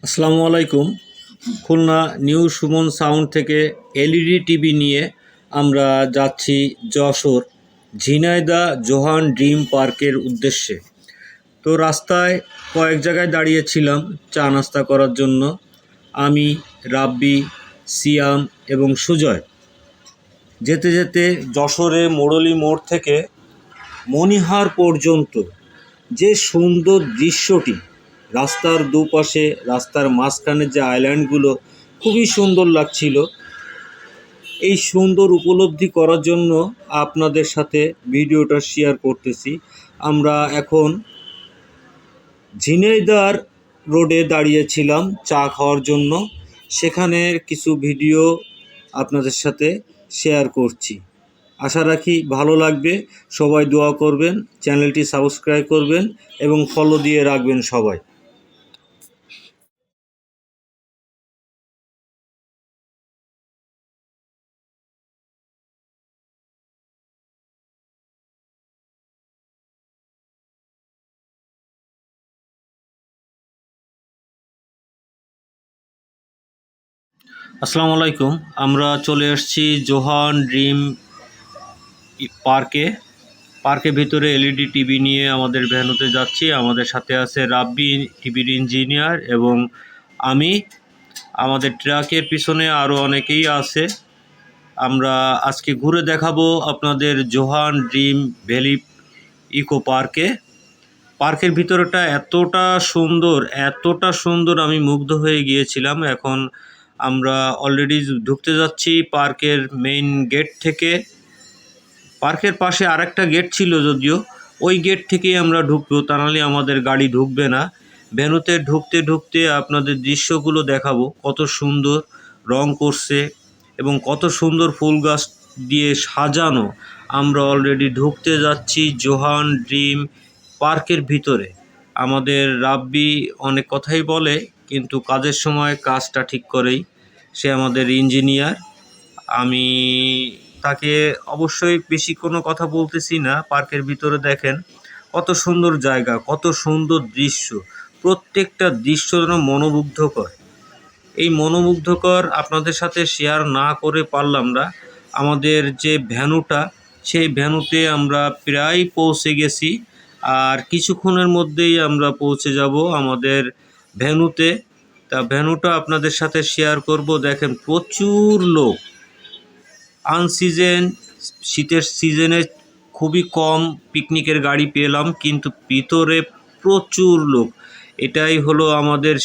আসসালামু আলাইকুম। Khulna new Suman sound থেকে এলইডি টিভি নিয়ে আমরা যাচ্ছি যশোর ঝিনাইদহ জোহান ড্রিম পার্কের উদ্দেশ্যে। তো রাস্তায় কয়েক জায়গায় দাঁড়িয়েছিলাম চা নাস্তা করার জন্য। আমি, রাব্বি, সিয়াম এবং সুজয় যেতে যেতে যশোরে মোড়লি মোড় থেকে মণিহার পর্যন্ত যে সুন্দর দৃশ্যটি, রাস্তার দুপাশে রাস্তার মাঝখানে যে আইল্যান্ডগুলো খুবই সুন্দর লাগছিল, এই সুন্দর উপলব্ধি করার জন্য আপনাদের সাথে ভিডিওটা শেয়ার করতেছি। আমরা এখন ঝিনাইদহ রোডে দাঁড়িয়েছিলাম চা খাওয়ার জন্য, সেখানের কিছু ভিডিও আপনাদের সাথে শেয়ার করছি। আশা রাখি ভালো লাগবে। সবাই দোয়া করবেন, চ্যানেলটি সাবস্ক্রাইব করবেন এবং ফলো দিয়ে রাখবেন সবাই। আসসালামু আলাইকুম। আমরা চলে এসেছি জোহান ড্রিম পার্কের ভিতরে এলইডি টিভি নিয়ে আমাদের ভ্যানুতে যাচ্ছি। আমাদের সাথে আছে রাব্বি টিভির ইঞ্জিনিয়ার এবং আমি। আমাদের ট্রাকের পিছনে আরও অনেকেই আছে। আমরা আজকে ঘুরে দেখাবো আপনাদের জোহান ড্রিম ভ্যালি ইকো পার্কের ভিতরটা এতটা সুন্দর আমি মুগ্ধ হয়ে গিয়েছিলাম। এখন আমরা অলরেডি ঢুকতে যাচ্ছি পার্কের মেইন গেট থেকে। পার্কের পাশে আরেকটা গেট ছিল, যদিও ওই গেট থেকেই আমরা ঢুকবো, তা নাহলে আমাদের গাড়ি ঢুকবে না। ভ্যানুতে ঢুকতে ঢুকতে আপনাদের দৃশ্যগুলো দেখাবো, কত সুন্দর রং করছে এবং কত সুন্দর ফুল গাছ দিয়ে সাজানো। আমরা অলরেডি ঢুকতে যাচ্ছি জোহান ড্রিম পার্কের ভিতরে। আমাদের রাব্বি অনেক কথাই বলে, কিন্তু কাজের সময় কাজটা ঠিক করেই। সে আমাদের ইঞ্জিনিয়ার। আমি তাকে অবশ্যই বেশি কোনো কথা বলতেছি না। পার্কের ভিতরে দেখেন কত সুন্দর জায়গা, কত সুন্দর দৃশ্য, প্রত্যেকটা দৃশ্য যেন মনোমুগ্ধকর। এই মনোমুগ্ধকর আপনাদের সাথে শেয়ার না করে পারলাম না। আমাদের যে ভ্যানুটা, সেই ভ্যানুতে আমরা প্রায় পৌঁছে গেছি, আর কিছুক্ষণের মধ্যেই আমরা পৌঁছে যাব আমাদের ভ্যানুতে। তা ভ্যানুটা আপনাদের সাথে শেয়ার করব। দেখেন প্রচুর লোক। শীতের সিজনে খুবই কম পিকনিকের গাড়ি পেলাম, কিন্তু ভিতরে প্রচুর লোক। এটাই হলো আমাদের